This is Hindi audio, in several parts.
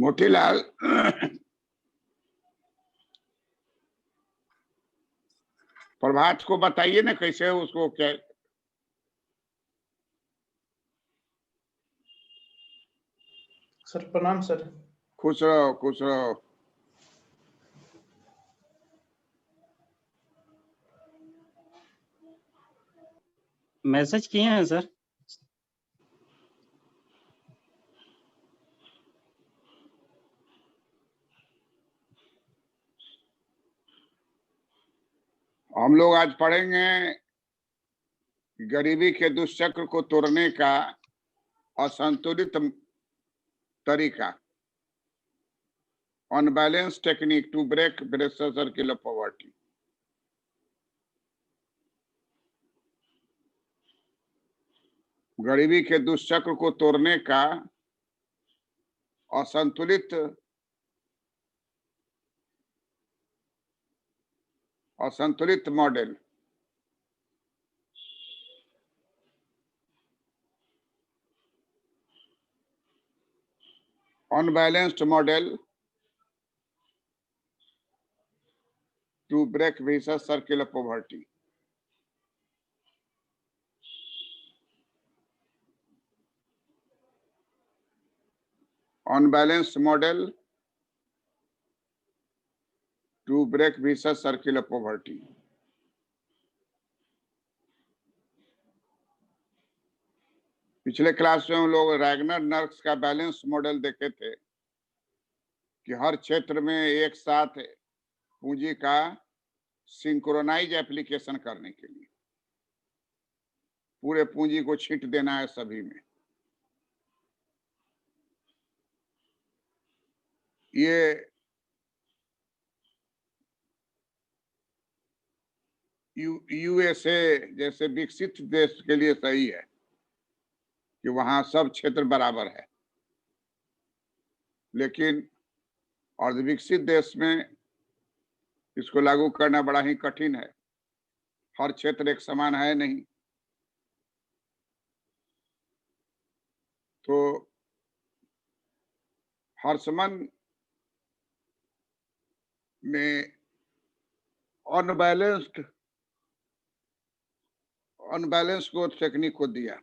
मोतीलाल प्रभात को बताइए ना कैसे उसको क्या। सर प्रणाम सर। खुश रहो खुश रहो। मैसेज किए हैं सर। हम लोग आज पढ़ेंगे गरीबी के दुष्चक्र को तोड़ने का असंतुलित तरीका, unbalance technique to break pressure circle of poverty. गरीबी के दुष्चक्र को तोड़ने का असंतुलित मॉडल। Unbalanced model to break vicious circle of poverty. Unbalanced model to break vicious circle of poverty. पिछले क्लास में हम लोग रैगनर नर्क्स का बैलेंस मॉडल देखे थे कि हर क्षेत्र में एक साथ पूंजी का सिंक्रोनाइज एप्लीकेशन करने के लिए पूरे पूंजी को छींट देना है सभी में। ये यूएसए जैसे विकसित देश के लिए सही है कि वहां सब क्षेत्र बराबर है, लेकिन अर्धविकसित देश में इसको लागू करना बड़ा ही कठिन है। हर क्षेत्र एक समान है नहीं। तो हर्समन ने अनबैलेंस ग्रोथ टेक्निक को दिया।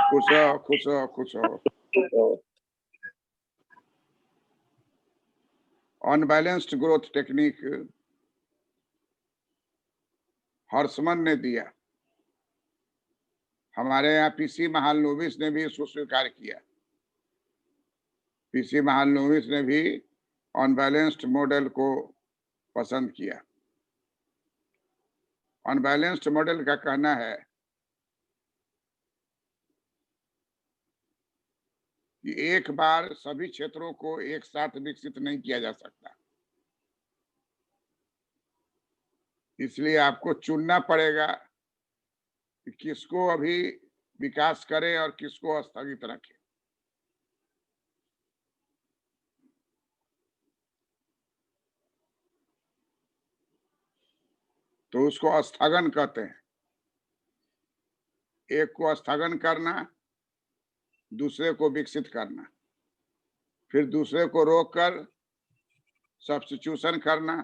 खुश हो। अनबैलेंस्ड ग्रोथ टेक्निक हर्समन ने दिया। हमारे यहाँ पीसी महालनोबिस ने भी इसको स्वीकार किया। पीसी महालनोबिस ने भी अनबैलेंस्ड मॉडल को पसंद किया। अनबैलेंस्ड मॉडल का कहना है कि एक बार सभी क्षेत्रों को एक साथ विकसित नहीं किया जा सकता, इसलिए आपको चुनना पड़ेगा कि किसको अभी विकास करें और किसको स्थगित रखें। तो उसको स्थगन कहते हैं। एक को स्थगन करना, दूसरे को विकसित करना, फिर दूसरे को रोककर सब्स्टिट्यूशन करना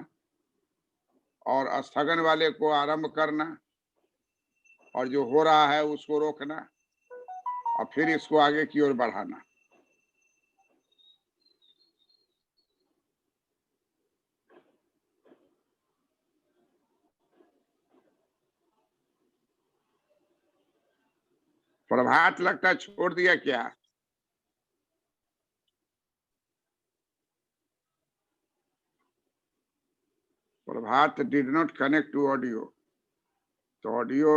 और स्थगन वाले को आरंभ करना और जो हो रहा है उसको रोकना और फिर इसको आगे की ओर बढ़ाना। प्रभात लगता है छोड़ दिया क्या? Prabhat did not connect to audio. तो ऑडियो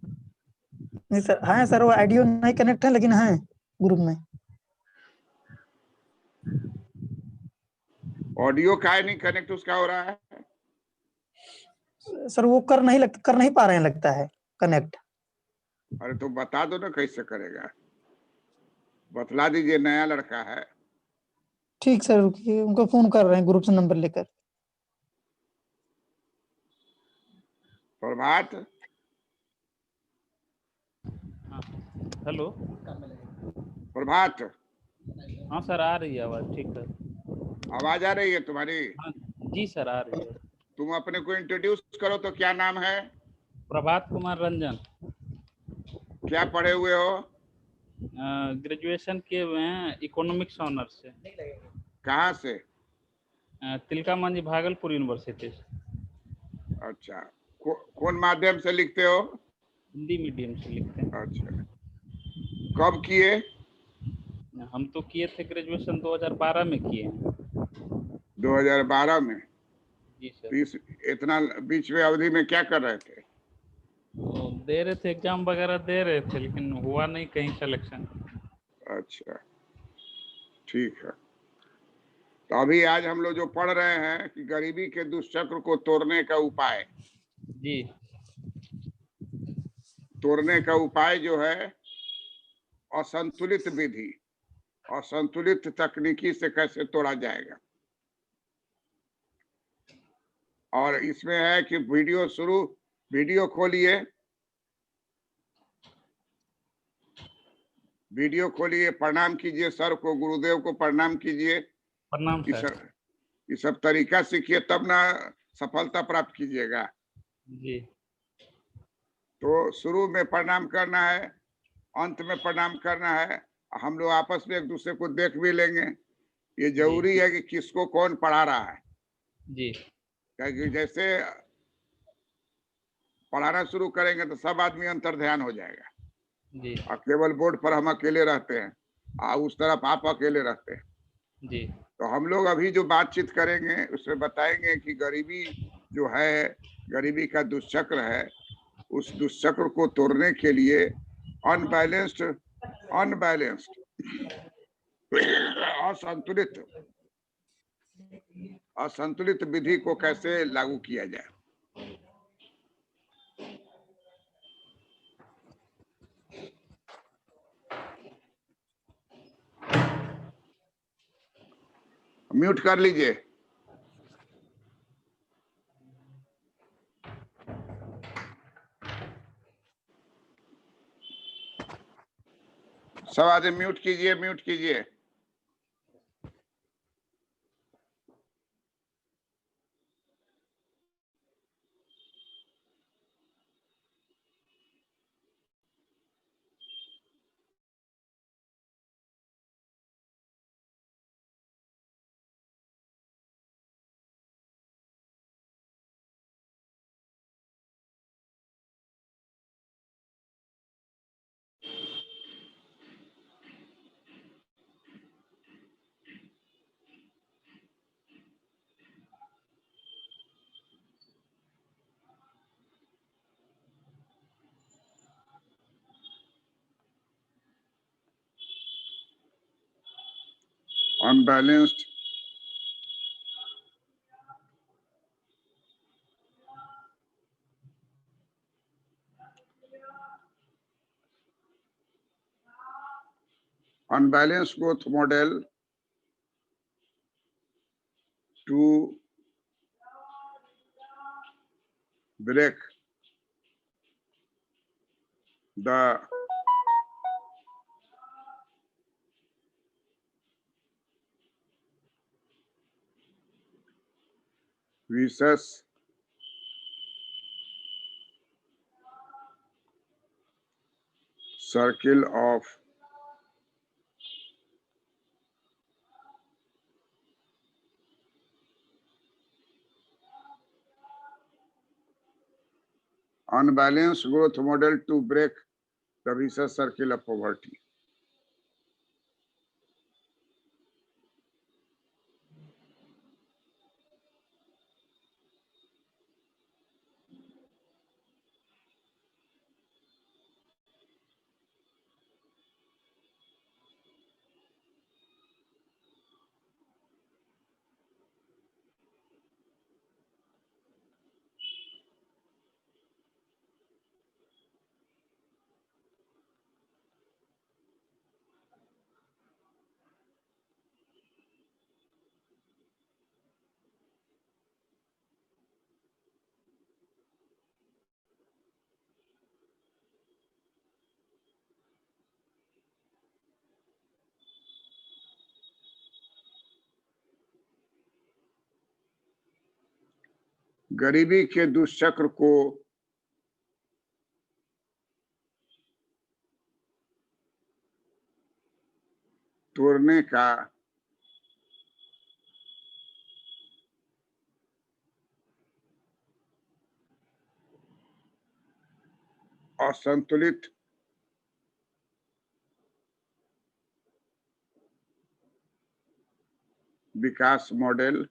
नहीं सर, हाँ सर, वो ऑडियो नहीं कनेक्ट है लेकिन है ग्रुप में। ऑडियो काहे नहीं कनेक्ट उसका हो रहा है? सर वो कर नहीं पा रहे हैं लगता है कनेक्ट। अरे तो बता दो ना कैसे करेगा, बतला दीजिए, नया लड़का है। ठीक सर, रुकिए, उनको फोन कर रहे हैं ग्रुप से नंबर लेकर। प्रभात हेलो। प्रभात, हाँ सर, आ रही है आवाज। ठीक है। आवाज आ रही है तुम्हारी? हाँ जी सर, आ रही है। तुम अपने को इंट्रोड्यूस करो तो, क्या नाम है? प्रभात कुमार रंजन। क्या पढ़े हुए हो? ग्रेजुएशन किए हुए हैं इकोनॉमिक्स ऑनर से। कहाँ से? तिलका मांझी भागलपुर यूनिवर्सिटी से। अच्छा, कौन माध्यम से लिखते हो? हिंदी मीडियम से लिखते हैं। अच्छा, कब किए? हम तो किए थे ग्रेजुएशन 2012 में किए हैं। 2012 में? जी सर। इतना बीच में अवधि में क्या कर रहे थे? तो दे रहे थे, एग्जाम वगैरह दे रहे थे, लेकिन हुआ नहीं कहीं सिलेक्शन। अच्छा, ठीक है। तो अभी आज हम लोग जो पढ़ रहे हैं कि गरीबी के दुष्चक्र को तोड़ने का उपाय। जी। तोड़ने का उपाय जो है, असंतुलित विधि, असंतुलित तकनीकी से कैसे तोड़ा जाएगा। और इसमें है कि वीडियो खोलिए, वीडियो खोलिए, प्रणाम कीजिए सर को, गुरुदेव को प्रणाम कीजिए। प्रणाम सर। ये सब तरीका सीखिए, तब ना सफलता प्राप्त कीजिएगा। जी। तो शुरू में प्रणाम करना है, अंत में प्रणाम करना है। हम लोग आपस में एक दूसरे को देख भी लेंगे। ये जरूरी है कि किसको कौन पढ़ा रहा है। जी। क्योंकि जैसे पढ़ाना शुरू करेंगे तो सब आदमी अंतर ध्यान हो जाएगा। जी। और केवल बोर्ड पर हम अकेले रहते हैं, उस तरफ आप अकेले रहते हैं। जी। तो हम लोग अभी जो बातचीत करेंगे उसमें बताएंगे कि गरीबी जो है, गरीबी का दुष्चक्र है, उस दुष्चक्र को तोड़ने के लिए अनबैलेंस्ड असंतुलित असंतुलित विधि को कैसे लागू किया जाए। म्यूट कर लीजिए। सब आदमी म्यूट कीजिए, म्यूट कीजिए। Unbalanced growth model to break the vicious circle of unbalanced growth model to break the vicious circle of poverty. गरीबी के दुष्चक्र को तोड़ने का असंतुलित विकास मॉडल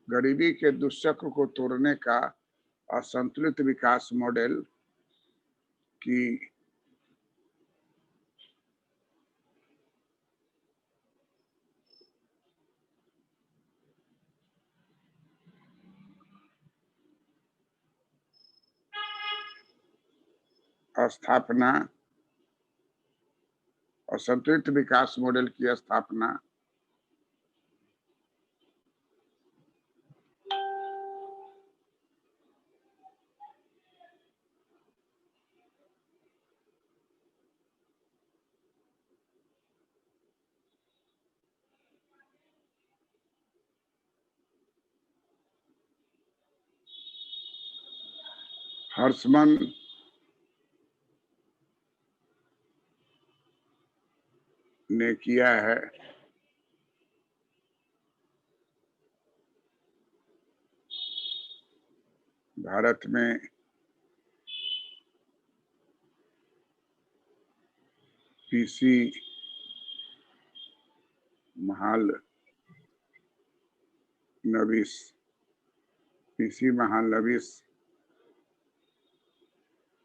गरीबी के दुष्चक्र को तोड़ने का असंतुलित विकास मॉडल की स्थापना, असंतुलित विकास मॉडल की स्थापना हर्षमन ने किया है। भारत में पीसी महालनोबिस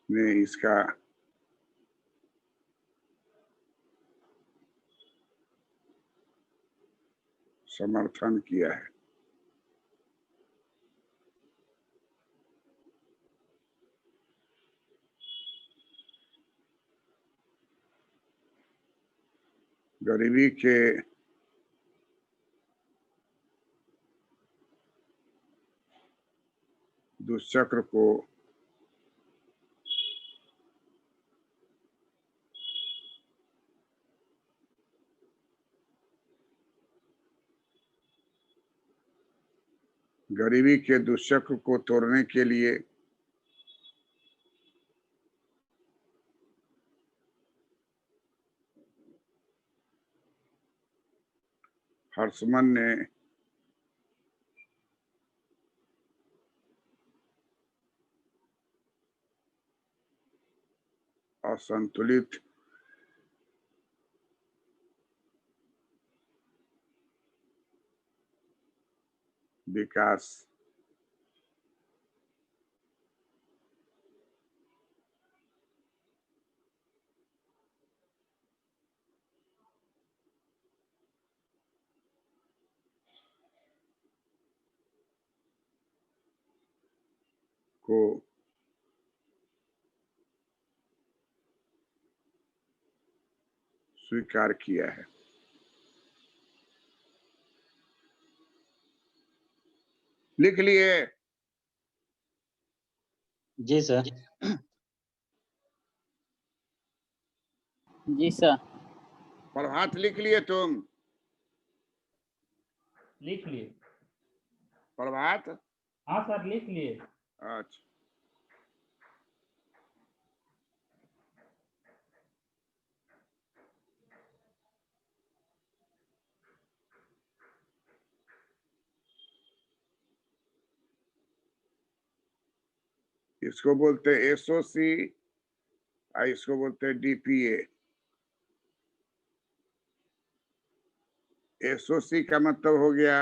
ने इसका समर्थन किया है। गरीबी के दुष्चक्र को तोड़ने के लिए हर्षमन ने असंतुलित विकास को स्वीकार किया है। लिख लिए? जी सर। जी सर। प्रभात लिख लिए तुम? लिख लिए। प्रभात? हाँ सर लिख लिए। अच्छा, इसको बोलते एसओसी और इसको बोलते डीपीए। एसओसी का मतलब हो गया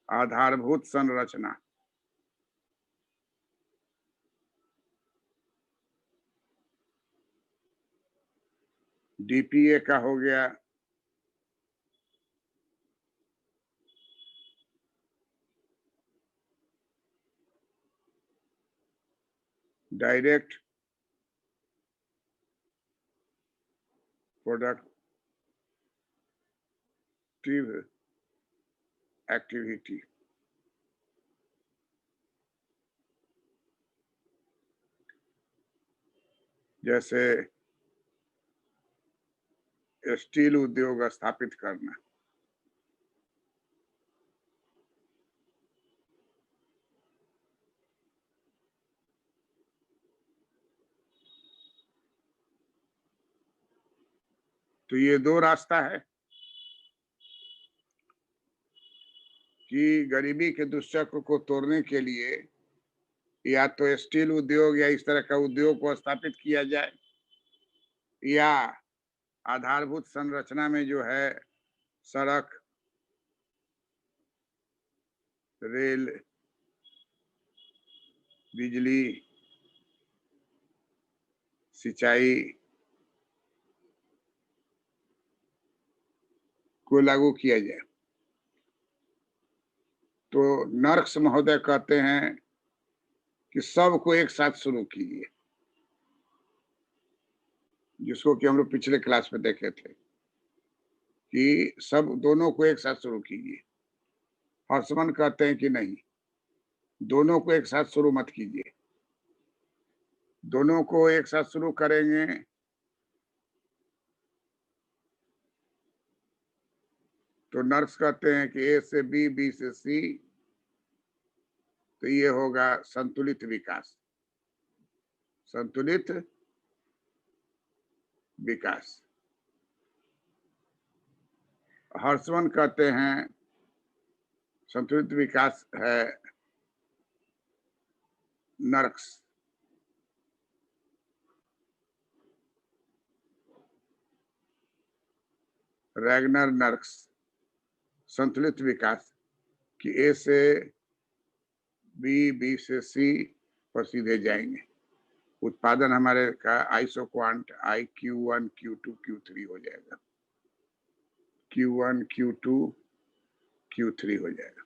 आधारभूत संरचना। डीपीए का हो गया डायरेक्ट प्रोडक्टिव एक्टिविटी। जैसे स्टील उद्योग स्थापित करना, तो ये दो रास्ता है कि गरीबी के दुष्चक्र को तोड़ने के लिए या तो स्टील उद्योग या इस तरह का उद्योग को स्थापित किया जाए, या आधारभूत संरचना में जो है सड़क, रेल, बिजली, सिंचाई को लागू किया जाए। तो नर्क्स महोदय कहते हैं कि सबको एक साथ शुरू कीजिए, जिसको कि हम लोग पिछले क्लास में देखे थे कि सब दोनों को एक साथ शुरू कीजिए। हर्षमन कहते हैं कि नहीं, दोनों को एक साथ शुरू मत कीजिए। दोनों को एक साथ शुरू करेंगे तो नर्स कहते हैं कि ए से बी, बी से सी, तो ये होगा संतुलित विकास। संतुलित विकास। हर्षमन कहते हैं संतुलित विकास है नर्क्स। रैगनर नर्क्स संतुलित विकास कि ए से बी, बी से सी पर सीधे जाएंगे। उत्पादन हमारे का आइसोक्वांट IQ1, Q2, Q3 हो जाएगा। Q1, Q2, Q3 हो जाएगा।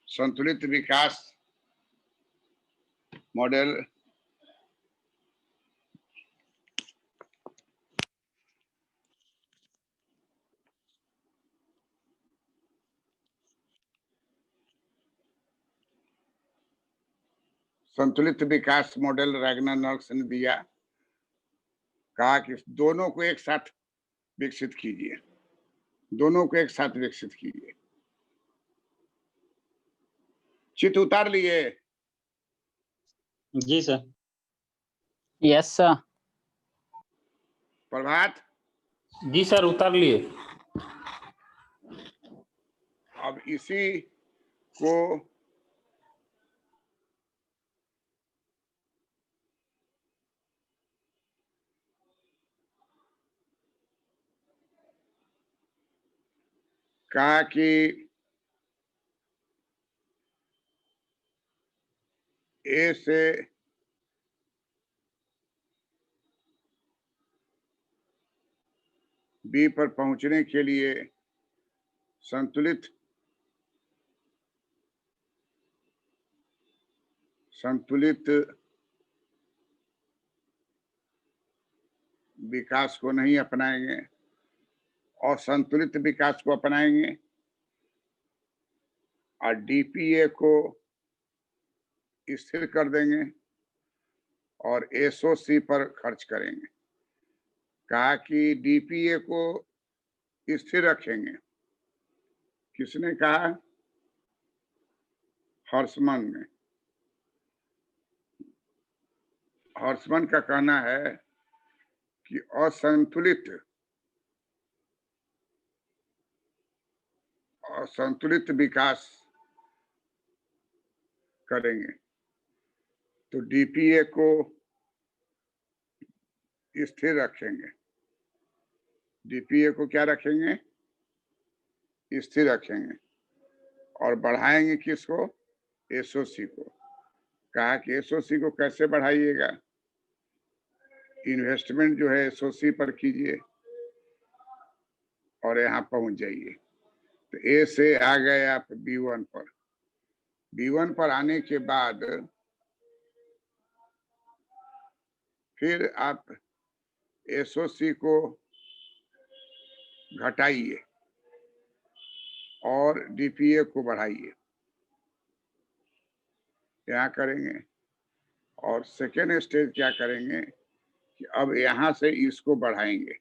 संतुलित विकास मॉडल संतुलित विकास मॉडल रैगनर नर्क्स ने दिया। कहा कि दोनों को एक साथ विकसित कीजिए, दोनों को एक साथ विकसित कीजिए। चित्र उतार लिए? जी सर। Yes sir. प्रभात? जी सर, उतार लिए। अब इसी को कहा कि ए से बी पर पहुंचने के लिए संतुलित संतुलित विकास को नहीं अपनाएंगे और संतुलित विकास को अपनाएंगे और डीपीए को स्थिर कर देंगे और एसओसी पर खर्च करेंगे। कहा कि डीपीए को स्थिर रखेंगे। किसने कहा? हर्षमन ने। हर्षमन का कहना है कि असंतुलित विकास करेंगे तो डीपीए को स्थिर रखेंगे। डीपीए को क्या रखेंगे? स्थिर रखेंगे और बढ़ाएंगे किसको? एसओसी को। कहा कि एसओसी को कैसे बढ़ाइएगा? इन्वेस्टमेंट जो है एसओसी पर कीजिए और यहाँ पहुंच जाइए। तो ए से आ गए आप B1 पर। B1 पर आने के बाद फिर आप एसओसी को घटाइए और डीपीए को बढ़ाइए। क्या करेंगे? और सेकेंड स्टेज क्या करेंगे कि अब यहां से इसको बढ़ाएंगे।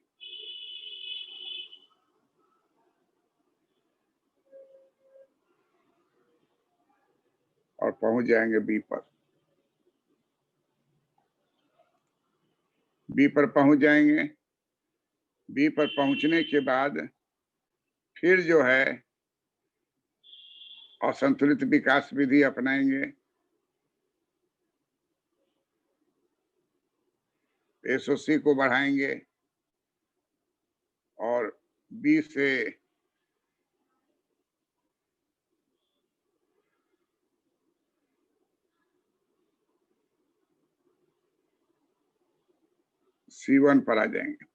और पहुंच जाएंगे बी पर। बी पर पहुंच जाएंगे। बी पर पहुंचने के बाद फिर जो है असंतुलित विकास विधि अपनाएंगे। एसओसी को बढ़ाएंगे और बी से C1 पर आ जाएंगे।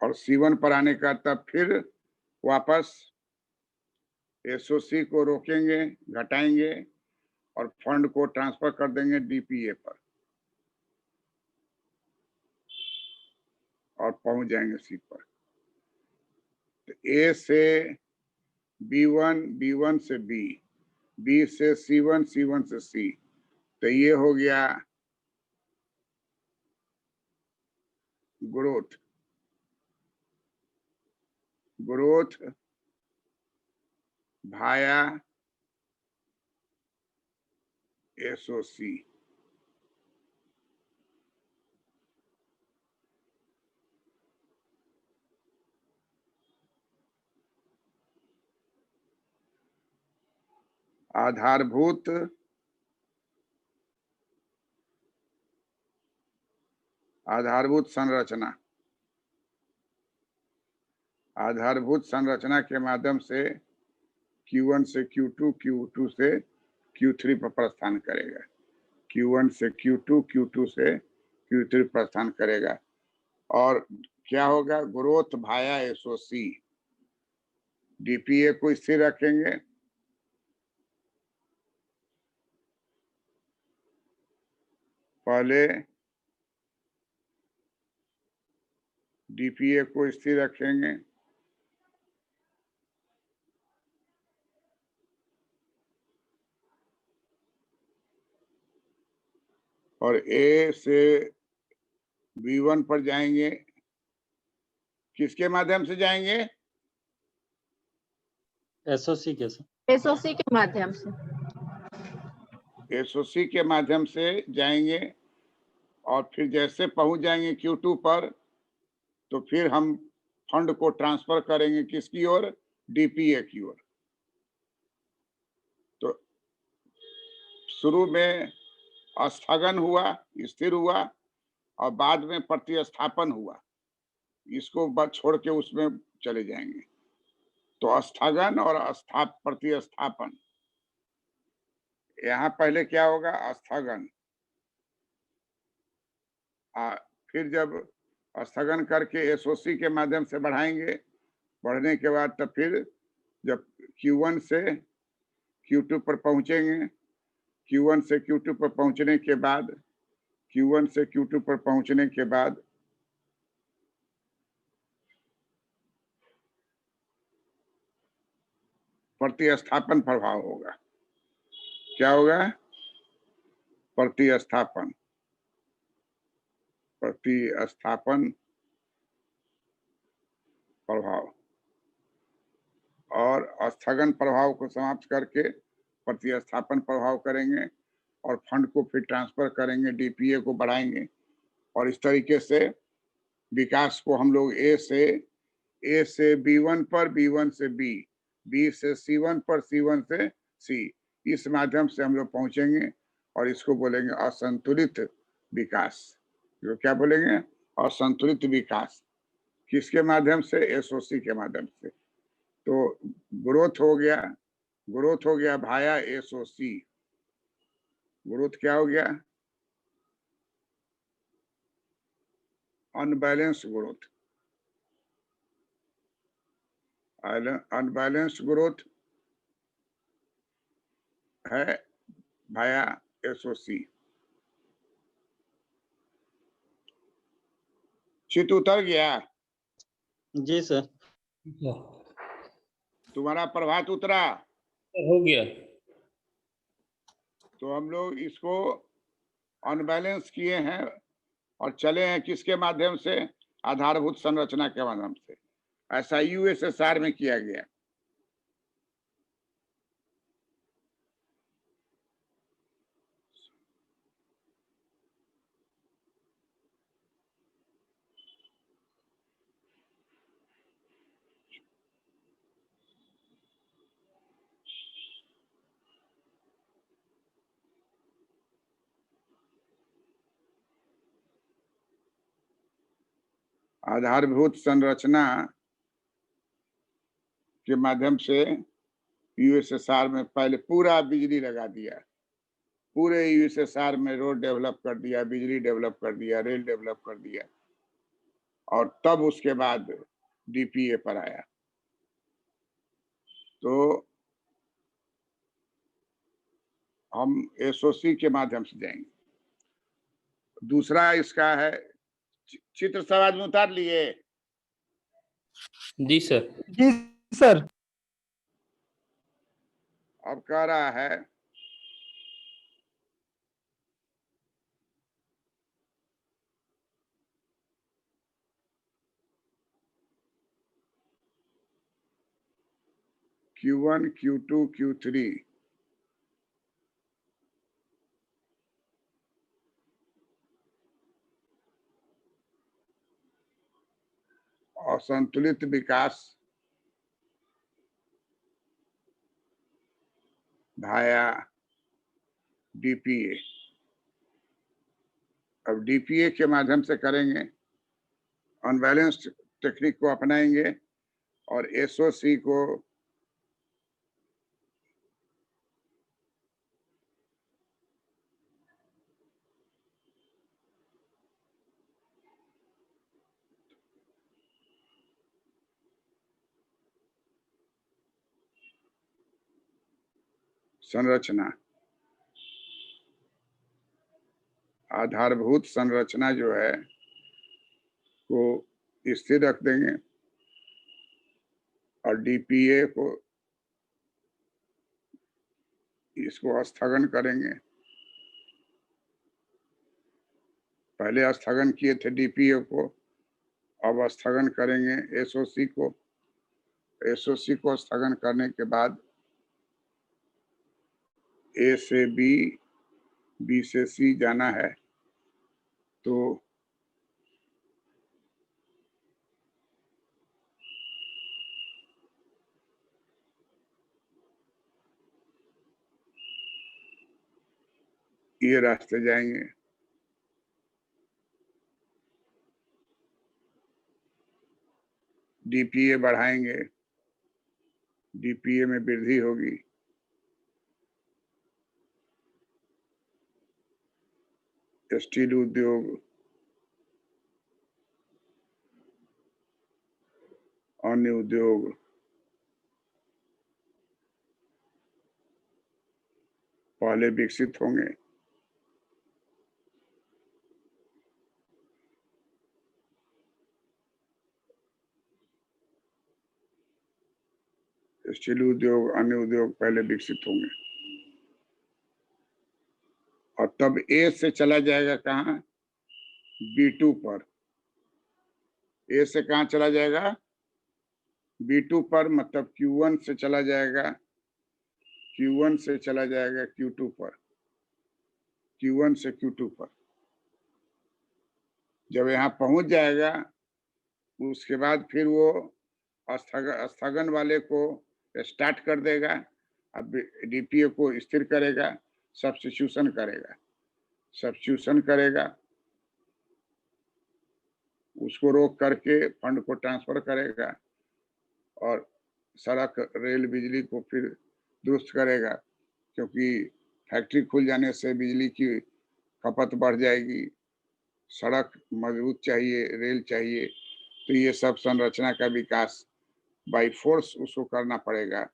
और C1 पर आने का तब फिर वापस एसओसी को रोकेंगे, घटाएंगे और फंड को ट्रांसफर कर देंगे डीपीए पर और पहुंच जाएंगे सी पर। तो ए से B1, B1 से बी, बी से C1, C1 से सी। तो ये हो गया ग्रोथ। ग्रोथ भाया एसओसी। आधारभूत संरचना। आधारभूत संरचना के माध्यम से Q1 से Q2, Q2 से Q3 पर प्रस्थान करेगा। Q1 से Q2, Q2 से Q3 प्रस्थान करेगा। और क्या होगा? ग्रोथ भाया एसओसी। डीपीए को स्थिर रखेंगे, पहले डीपीए को स्थिर रखेंगे और ए से B1 पर जाएंगे। किसके माध्यम से जाएंगे? एसओसी के सर। एसओसी के माध्यम से। एसओसी के माध्यम से जाएंगे और फिर जैसे पहुंच जाएंगे Q2 पर तो फिर हम फंड को ट्रांसफर करेंगे किसकी ओर? डीपीए की ओर। तो शुरू में स्थगन हुआ, स्थिर हुआ और बाद में प्रतिस्थापन हुआ। इसको बस छोड़ के उसमें चले जाएंगे। तो स्थगन और प्रतिस्थापन। यहाँ पहले क्या होगा? स्थगन। फिर जब स्थगन करके एसओसी के माध्यम से बढ़ाएंगे, बढ़ने के बाद तब फिर जब Q1 से Q2 पर पहुंचेंगे, Q1 से Q2 पर पहुंचने के बाद, Q1 से Q2 पर पहुंचने के बाद प्रतिस्थापन प्रभाव होगा। क्या होगा? प्रतिस्थापन प्रभाव। और स्थगन प्रभाव को समाप्त करके प्रतिस्थापन प्रभाव करेंगे और फंड को फिर ट्रांसफर करेंगे, डीपीए को बढ़ाएंगे और इस तरीके से विकास को हम लोग ए से B1 पर, B1 से B से C1 पर, C1 से C, इस माध्यम से हम लोग पहुंचेंगे और इसको बोलेंगे असंतुलित विकास। जो क्या बोलेंगे? असंतुलित विकास। किसके माध्यम से? एसओसी के माध्यम से। तो ग्रोथ हो गया भाया एसओसी। ग्रोथ क्या हो गया? Unbalance growth. अनबैलेंस्ड ग्रोथ है भाया एसओसी। चित उतर गया? जी सर। तुम्हारा प्रभात उतरा? हो गया। तो हम लोग इसको अनबैलेंस किए हैं और चले हैं किसके माध्यम से? आधारभूत संरचना के माध्यम से। ऐसा यूएसएसआर में किया गया। आधारभूत संरचना के माध्यम से यूएसएसआर में पहले पूरा बिजली लगा दिया, पूरे यूएसएसआर में रोड डेवलप कर दिया, बिजली डेवलप कर दिया, रेल डेवलप कर दिया और तब उसके बाद डीपीए पर आया। तो हम एसओसी के माध्यम से जाएंगे। दूसरा इसका है, चित्र समाज में उतार लिए? जी सर। जी सर। अब कह रहा है Q1, Q2, Q3 असंतुलित विकास भाया डीपीए। अब डीपीए के माध्यम से करेंगे, अनबैलेंस्ड टेक्निक को अपनाएंगे और एसओसी को संरचना, आधारभूत संरचना जो है को स्थिर रख देंगे और डीपीए को इसको स्थगन करेंगे। पहले स्थगन किए थे डीपीए को, अब स्थगन करेंगे एसओसी को। एसओसी को स्थगन करने के बाद ए से बी, बी से सी जाना है। तो ये रास्ते जाएंगे। डीपीए बढ़ाएंगे, डीपीए में वृद्धि होगी। स्टील उद्योग, अन्य उद्योग, पहले विकसित होंगे। स्टील उद्योग, अन्य उद्योग पहले विकसित होंगे और तब ए से चला जाएगा कहाँ? B2 पर। ए से कहाँ चला जाएगा? B2 पर, मतलब Q1 से चला जाएगा, Q1 से चला जाएगा Q2 पर, Q1 से Q2 पर। जब यहाँ पहुंच जाएगा उसके बाद फिर वो स्थगन वाले को स्टार्ट कर देगा, अब डीपीए को स्थिर करेगा, सब्स्टिट्यूशन करेगा, उसको रोक करके फंड को ट्रांसफर करेगा और सड़क, रेल, बिजली को फिर दुरुस्त करेगा, क्योंकि फैक्ट्री खुल जाने से बिजली की खपत बढ़ जाएगी, सड़क मजबूत चाहिए, रेल चाहिए, तो ये सब संरचना का विकास बाई फोर्स उसको करना पड़ेगा।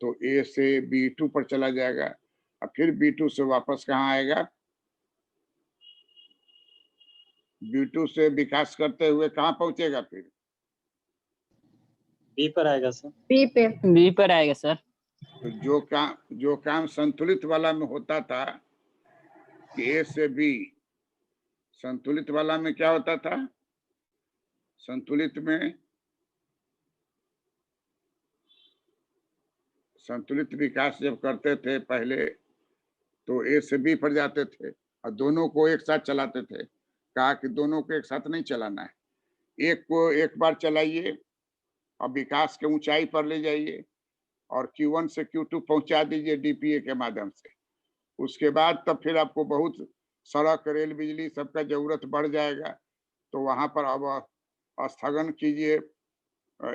तो ए से B2 पर चला जाएगा, अब फिर B2 से वापस कहाँ आएगा? B2 से विकास करते हुए कहाँ पहुंचेगा फिर? बी पर आएगा सर। बी पर आएगा सर। तो जो काम संतुलित वाला में होता था कि ए से बी, संतुलित वाला में क्या होता था? संतुलित विकास जब करते थे पहले तो ए से बी पर जाते थे और दोनों को एक साथ चलाते थे। कहा कि दोनों को एक साथ नहीं चलाना है, एक को एक बार चलाइए और विकास के ऊंचाई पर ले जाइए और Q1 से Q2 पहुंचा दीजिए डीपीए के माध्यम से। उसके बाद तब फिर आपको बहुत सड़क, रेल, बिजली सबका जरूरत बढ़ जाएगा, तो वहां पर अब स्थगन कीजिए,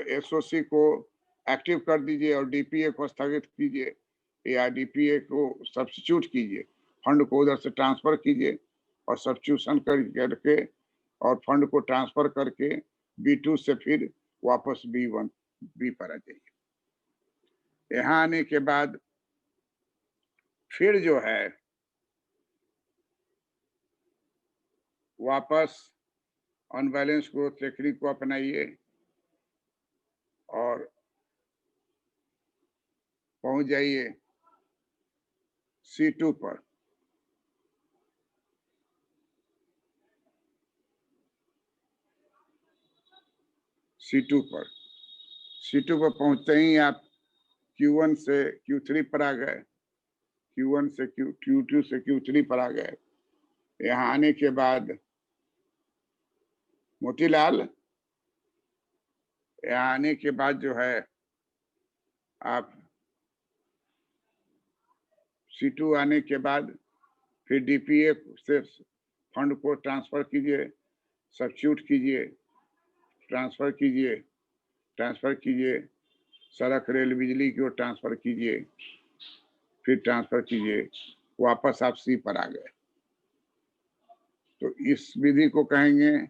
एसओसी को एक्टिव कर दीजिए और डीपीए को स्थगित कीजिए या डीपीए को सब्स्टिट्यूट कीजिए, फंड को उधर से ट्रांसफर कीजिए और सब्स्टिट्यूशन करके और फंड को ट्रांसफर करके B2 से फिर वापस बी पर आ जाइए। यहाँ आने के बाद फिर जो है वापस अनबैलेंस ग्रोथ टेक्निक को अपनाइए और पहुंच जाइए C2 पर। C2 पर पहुंचते ही आप Q1 से Q3 पर आ गए, Q1 से Q2 से Q3 पर आ गए। यहाँ आने के बाद मोतीलाल, यहाँ आने के बाद जो है आप C2 आने के बाद फिर डीपीए से फंड को ट्रांसफर कीजिए, सब्स्टिट्यूट कीजिए, ट्रांसफर कीजिए, सड़क, रेल, बिजली की ओर ट्रांसफर कीजिए, फिर ट्रांसफर कीजिए, वापस आप C पर आ गए। तो इस विधि को कहेंगे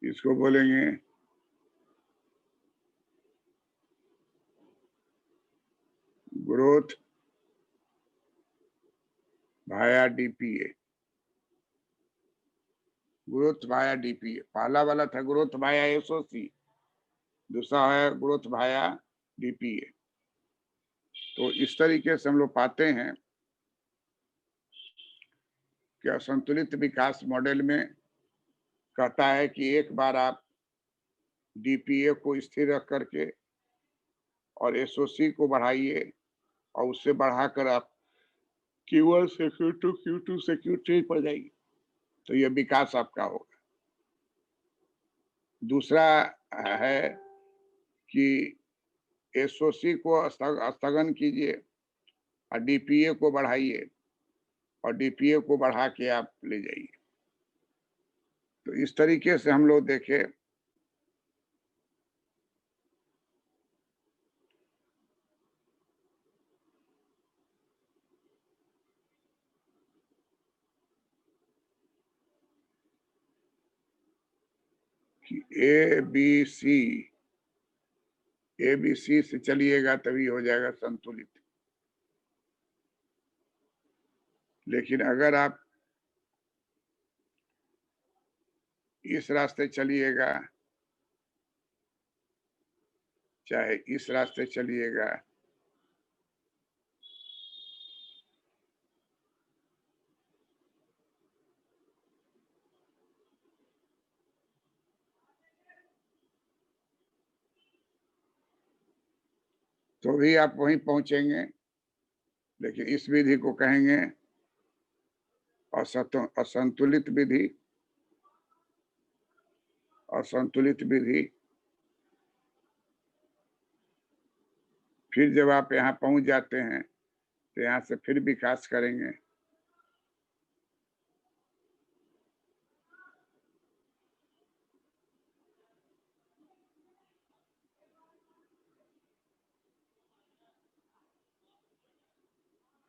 इसको बोलेंगे growth via DPA. Growth via DPA, पहला वाला था ग्रोथ वाया एसओसी, दूसरा है ग्रोथ वाया डीपीए। तो इस तरीके से हम लोग पाते हैं कि असंतुलित विकास मॉडल में कहता है कि एक बार आप डीपीए को स्थिर रख करके और एसओसी को बढ़ाइए और उससे बढ़ाकर आप Q1 से Q2, Q2 से Q3 पर जाइए, तो यह विकास आपका होगा। दूसरा है कि एसओसी को स्थगन कीजिए और डीपीए को बढ़ाइए और डीपीए को बढ़ा के आप ले जाइए। तो इस तरीके से हम लोग देखें कि ए बी सी से चलिएगा तभी हो जाएगा संतुलित। लेकिन अगर आप इस रास्ते चलिएगा चाहे इस रास्ते चलिएगा, तो भी आप वहीं पहुंचेंगे। लेकिन इस विधि को कहेंगे असंतुलित विधि। असंतुलित विधि। फिर जब आप यहाँ पहुंच जाते हैं तो यहाँ से फिर विकास करेंगे।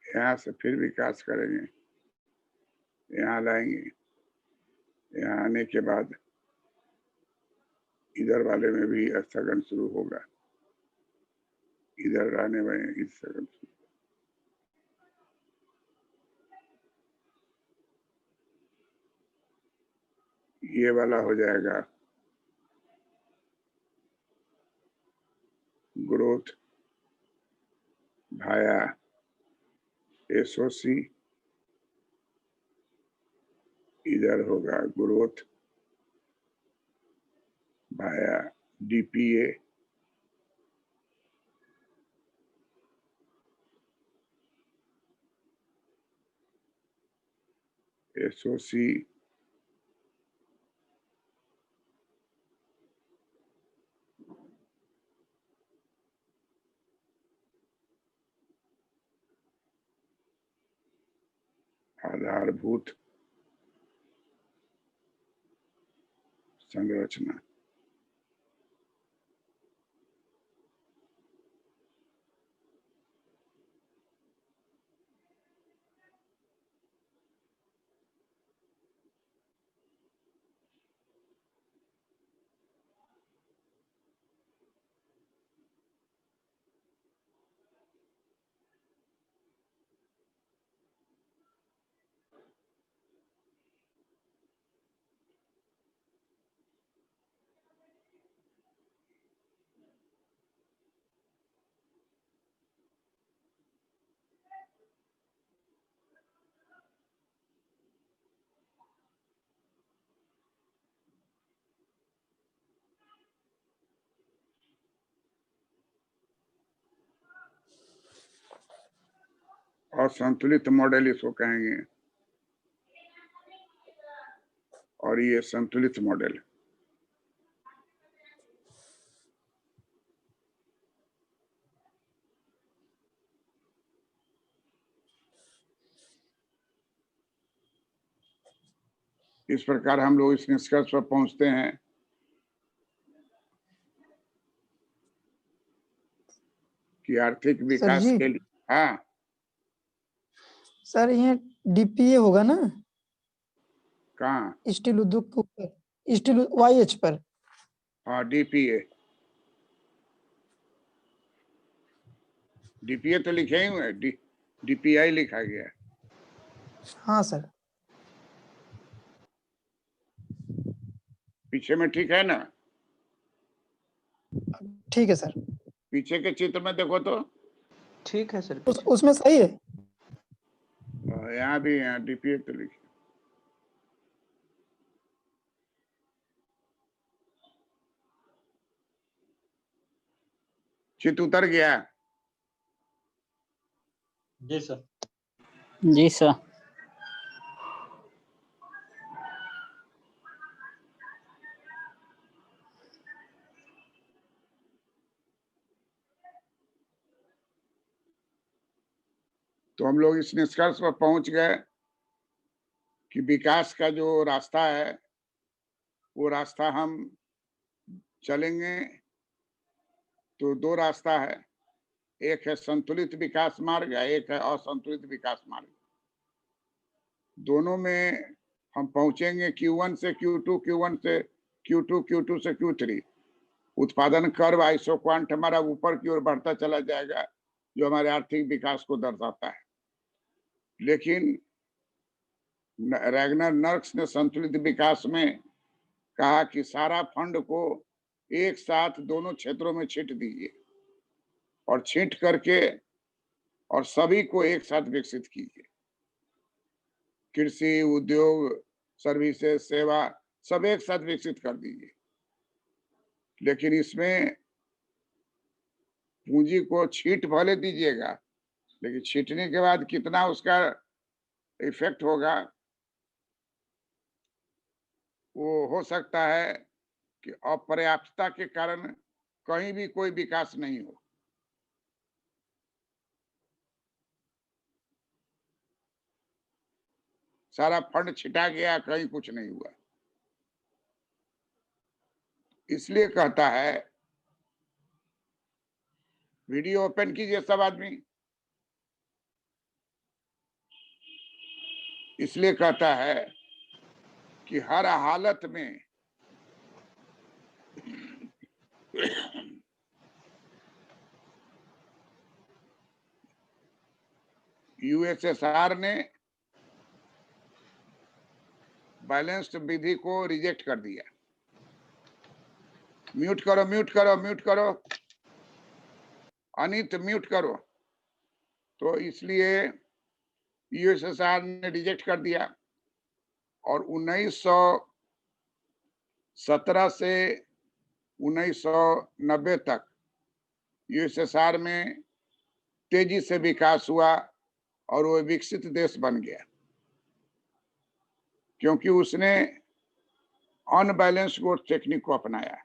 यहाँ से फिर विकास करेंगे, यहाँ लाएंगे। यहाँ आने के बाद इधर वाले में भी स्थगन शुरू होगा, इधर आने में स्थगन शुरू। ये वाला हो जाएगा ग्रोथ भाया एसओसी। इधर होगा ग्रोथ भाया डीपीए। एसओसी आधारभूत संरचना। और संतुलित मॉडल इसको कहेंगे, और ये संतुलित मॉडल। इस प्रकार हम लोग इस निष्कर्ष पर पहुंचते हैं कि आर्थिक विकास जी। के लिए। हाँ सर ये डीपीए होगा ना, कहाँ? स्टील उद्योग के ऊपर, स्टील वाईएच पर। हाँ डीपीए। डीपीए तो लिखे ही हुए, डीपीआई लिखा गया है। हाँ सर। पीछे में ठीक है ना? ठीक है सर। पीछे के चित्र में देखो तो ठीक है सर। उसमें सही है। यहाँ भी, यहाँ डीपीए तो लिखे। चित्र उतर गया? जी सर। जी सर। तो हम लोग इस निष्कर्ष पर पहुंच गए कि विकास का जो रास्ता है वो रास्ता हम चलेंगे तो दो रास्ता है, एक है संतुलित विकास मार्ग, एक है असंतुलित विकास मार्ग। दोनों में हम पहुंचेंगे Q1 से Q2, Q1 से Q2, Q2 से Q3। उत्पादन कर्व आइसोक्वांट हमारा ऊपर की ओर बढ़ता चला जाएगा, जो हमारे आर्थिक विकास को दर्शाता है। लेकिन रैगनर नर्क्स ने संतुलित विकास में कहा कि सारा फंड को एक साथ दोनों क्षेत्रों में छींट दीजिए और छींट करके और सभी को एक साथ विकसित कीजिए। कृषि, उद्योग, सर्विसेज, सेवा सब एक साथ विकसित कर दीजिए। लेकिन इसमें पूंजी को छींट भले दीजिएगा, लेकिन छींटने के बाद कितना उसका इफेक्ट होगा, वो हो सकता है कि अपर्याप्तता के कारण कहीं भी कोई विकास नहीं हो। सारा फंड छिटा गया, कहीं कुछ नहीं हुआ। इसलिए कहता है, वीडियो ओपन कीजिए सब आदमी। इसलिए कहता है कि हर हालत में यूएसएसआर ने बैलेंस्ड विधि को रिजेक्ट कर दिया। म्यूट करो, म्यूट करो, म्यूट करो, अनित म्यूट करो। तो इसलिए यूएसएसआर ने रिजेक्ट कर दिया और 1917 से 1990 तक यूएसएसआर में तेजी से विकास हुआ और वो विकसित देश बन गया, क्योंकि उसने अनबैलेंस ग्रोथ टेक्निक को अपनाया।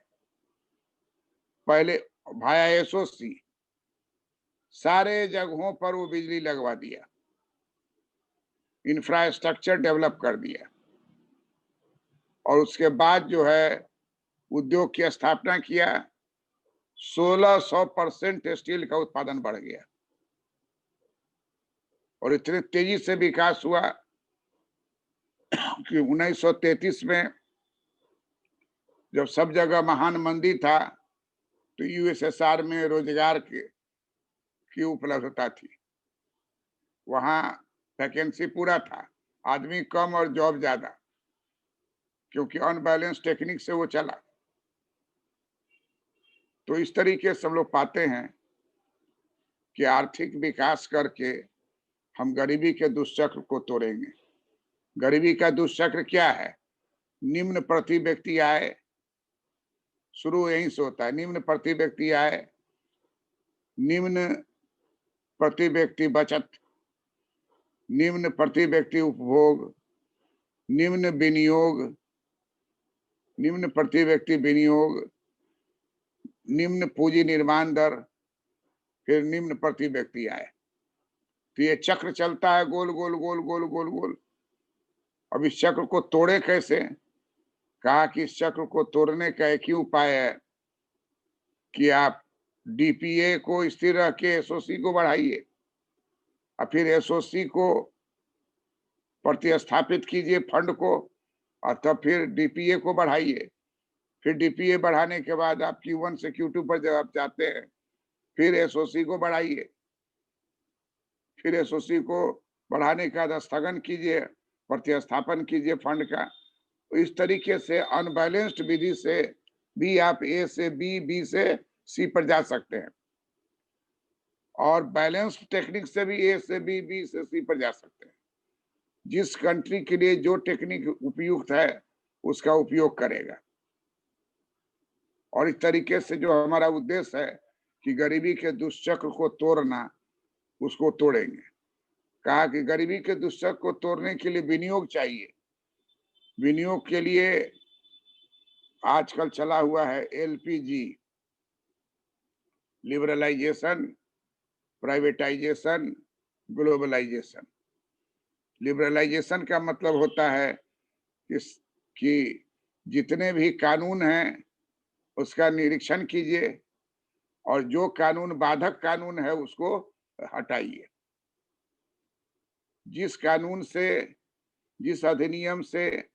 पहले भाया एसओसी सारे जगहों पर वो बिजली लगवा दिया, इंफ्रास्ट्रक्चर डेवलप कर दिया, और उसके बाद जो है उद्योग की स्थापना किया। 1600% स्टील का उत्पादन बढ़ गया और इतने तेजी से विकास हुआ कि 1933 में जब सब जगह महान मंदी था तो यूएसएसआर में रोजगार की उपलब्धता थी। वहां वैकेंसी पूरा था, आदमी कम और जॉब ज्यादा, क्योंकि अनबैलेंस टेक्निक से वो चला। तो इस तरीके से हम लोग पाते हैं कि आर्थिक विकास करके हम गरीबी के दुष्चक्र को तोड़ेंगे। गरीबी का दुष्चक्र क्या है? निम्न प्रति व्यक्ति आय, शुरू यहीं से होता है। निम्न प्रति व्यक्ति आय, निम्न प्रति व्यक्ति बचत, निम्न प्रति व्यक्ति उपभोग, निम्न विनियोग, निम्न प्रति व्यक्ति विनियोग, निम्न पूंजी निर्माण दर, फिर निम्न प्रति व्यक्ति आय। तो ये चक्र चलता है गोल गोल गोल गोल गोल गोल। अब इस चक्र को तोड़े कैसे? कहा कि इस चक्र को तोड़ने का एक ही उपाय है कि आप डीपीए को स्थिर रख के एसओसी को बढ़ाइए और फिर एसओसी को प्रतिस्थापित कीजिए फंड को, और तब फिर डीपीए को बढ़ाइए। फिर डीपीए बढ़ाने के बाद आप Q1 से Q2 पर जब आप जाते हैं, फिर एसओसी को बढ़ाइए, फिर एसओसी को बढ़ाने के बाद स्थगन कीजिए, प्रतिस्थापन कीजिए फंड का। तो इस तरीके से अनबैलेंस्ड विधि से भी आप ए से बी, बी से सी पर जा सकते हैं, और बैलेंस्ड टेक्निक से भी ए से बी, बी से सी पर जा सकते हैं। जिस कंट्री के लिए जो टेक्निक उपयुक्त है उसका उपयोग करेगा। और इस तरीके से जो हमारा उद्देश्य है कि गरीबी के दुष्चक्र को तोड़ना, उसको तोड़ेंगे। कहा कि गरीबी के दुष्चक्र को तोड़ने के लिए विनियोग चाहिए। विनियोग के लिए आजकल चला हुआ है LPG, liberalisation, privatisation, globalisation. Liberalisation का मतलब होता है कि जितने भी कानून हैं उसका निरीक्षण कीजिए और जो कानून बाधक कानून है उसको हटाइए। जिस कानून से, जिस अधिनियम से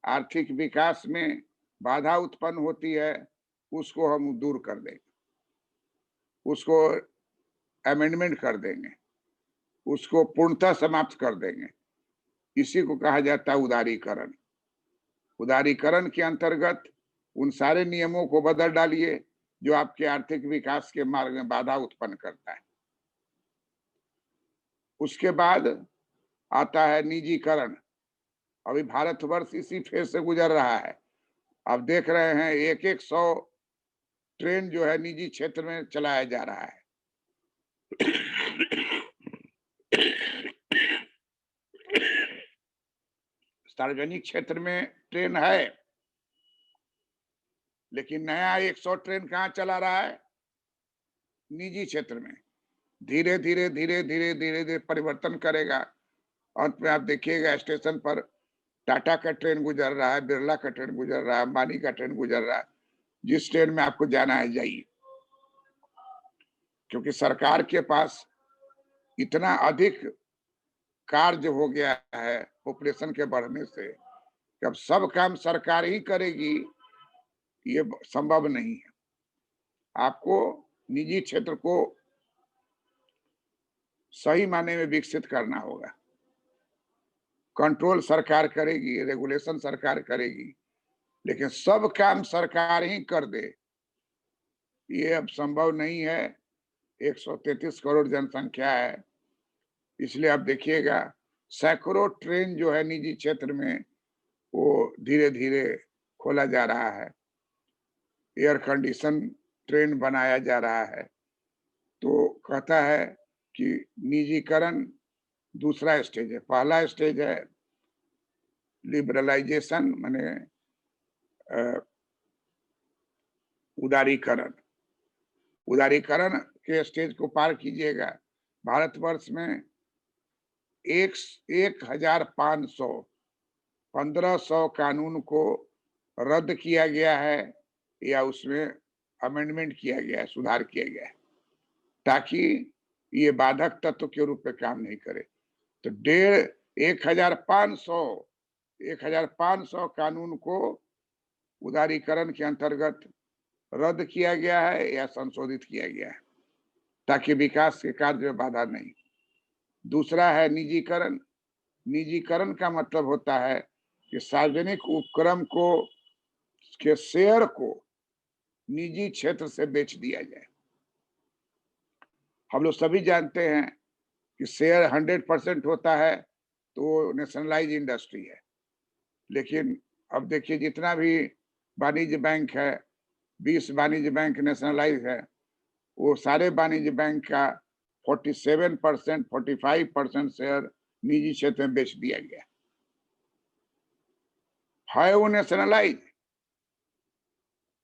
आर्थिक विकास में बाधा उत्पन्न होती है उसको हम दूर कर देंगे, उसको अमेंडमेंट कर देंगे, उसको पूर्णतः समाप्त कर देंगे। इसी को कहा जाता है उदारीकरण। उदारीकरण के अंतर्गत उन सारे नियमों को बदल डालिए जो आपके आर्थिक विकास के मार्ग में बाधा उत्पन्न करता है। उसके बाद आता है निजीकरण। अभी भारतवर्ष इसी फेज से गुजर रहा है। आप देख रहे हैं 100 ट्रेन जो है निजी क्षेत्र में चलाया जा रहा है। सार्वजनिक क्षेत्र में ट्रेन है, लेकिन नया 100 ट्रेन कहाँ चला रहा है? निजी क्षेत्र में। धीरे धीरे धीरे धीरे धीरे धीरे परिवर्तन करेगा। अंत में आप देखिएगा स्टेशन पर टाटा का ट्रेन गुजर रहा है, बिरला का ट्रेन गुजर रहा है, अंबानी का ट्रेन गुजर रहा है। जिस ट्रेन में आपको जाना है जाइए, क्योंकि सरकार के पास इतना अधिक कार्य हो गया है पॉपुलेशन के बढ़ने से कि अब सब काम सरकार ही करेगी, ये संभव नहीं है। आपको निजी क्षेत्र को सही मायने में विकसित करना होगा। कंट्रोल सरकार करेगी, रेगुलेशन सरकार करेगी, लेकिन सब काम सरकार ही कर दे, ये अब संभव नहीं है। 133 करोड़ जनसंख्या है, इसलिए आप देखिएगा सैकड़ों ट्रेन जो है निजी क्षेत्र में वो धीरे धीरे खोला जा रहा है। एयर कंडीशन ट्रेन बनाया जा रहा है। तो कहता है कि निजीकरण दूसरा स्टेज है। पहला स्टेज है लिबरलाइजेशन, माने उदारीकरण। उदारीकरण के स्टेज को पार कीजिएगा। भारतवर्ष में 1500 कानून को रद्द किया गया है या उसमें अमेंडमेंट किया गया है, सुधार किया गया है, ताकि ये बाधक तत्व के रूप में काम नहीं करे। तो 1500 कानून को उदारीकरण के अंतर्गत रद्द किया गया है या संशोधित किया गया है, ताकि विकास के कार्य में बाधा नहीं। दूसरा है निजीकरण। निजीकरण का मतलब होता है कि सार्वजनिक उपक्रम को के शेयर को निजी क्षेत्र से बेच दिया जाए। हम लोग सभी जानते हैं कि शेयर 100% होता है तो वो नेशनलाइज इंडस्ट्री है, लेकिन अब देखिए जितना भी वाणिज्य बैंक है, 20 वाणिज्य बैंक नेशनलाइज है, वो सारे वाणिज्य बैंक का 47%, 45% शेयर निजी क्षेत्र में बेच दिया गया है। वो नेशनलाइज,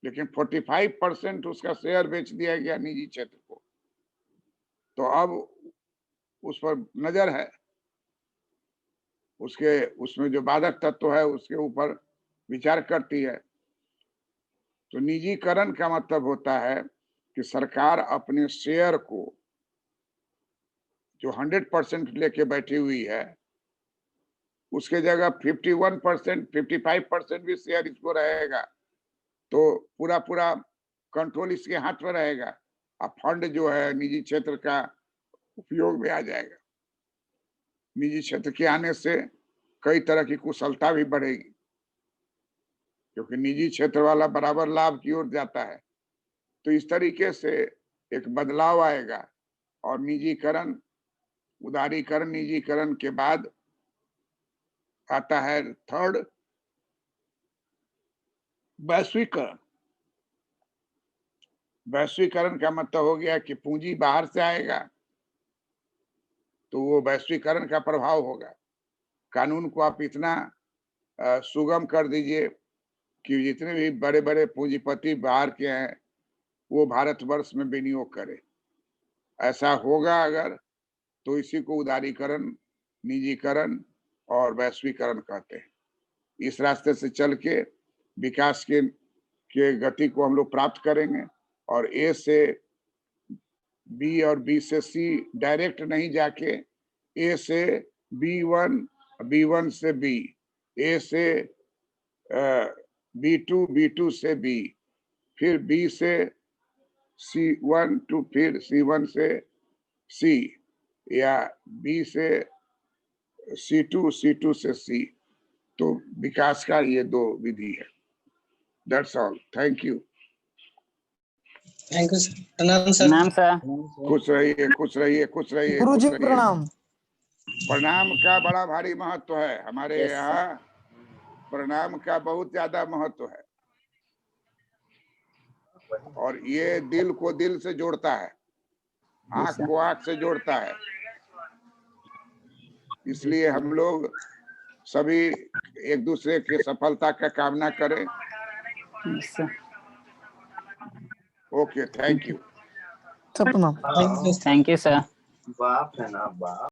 लेकिन 45% उसका शेयर बेच दिया गया निजी क्षेत्र को। तो अब उस पर नजर है, उसमें जो बाधक तत्व है उसके ऊपर विचार करती है। तो निजीकरण का मतलब होता है कि सरकार अपने शेयर को जो 100% लेके बैठी हुई है, उसके जगह 51%, 55% भी शेयर इसको रहेगा, तो पूरा कंट्रोल इसके हाथ में रहेगा। अब फंड जो है निजी क्षेत्र का उपयोग में आ जाएगा। निजी क्षेत्र के आने से कई तरह की कुशलता भी बढ़ेगी, क्योंकि निजी क्षेत्र वाला बराबर लाभ की ओर जाता है। तो इस तरीके से एक बदलाव आएगा। और निजीकरण, उदारीकरण, निजीकरण के बाद आता है थर्ड, वैश्वीकरण। वैश्वीकरण का मतलब हो गया कि पूंजी बाहर से आएगा तो वो वैश्वीकरण का प्रभाव होगा। कानून को आप इतना सुगम कर दीजिए कि जितने भी बड़े बड़े पूंजीपति बाहर के हैं वो भारतवर्ष में विनियोग करें। ऐसा होगा अगर, तो इसी को उदारीकरण, निजीकरण और वैश्वीकरण कहते हैं। इस रास्ते से चल के विकास के गति को हम लोग प्राप्त करेंगे। और ए से बी और बी से सी डायरेक्ट नहीं जाके ए से B1, B1 से बी, ए से B2, B2 से बी, फिर बी से C1 टू फिर C1 से सी, या बी से C2, C2 से सी। तो विकास का ये दो विधि है। That's all. Thank you. Thank you sir. प्रणाम सर। प्रणाम सर। खुश रहिए, खुश रहिए, खुश रहिए। गुरु जी खुश रहिए। प्रणाम। प्रणाम का बड़ा भारी महत्व है हमारे Yes, यहाँ। प्रणाम का बहुत ज्यादा महत्व है और ये दिल को दिल से जोड़ता है, आंख को आंख से जोड़ता है। इसलिए हम लोग सभी एक दूसरे की सफलता का कामना करें। Yes, sir. Okay, thank you. सब प्रणाम। Thank you sir. Thank you, sir. बाप है ना बाप।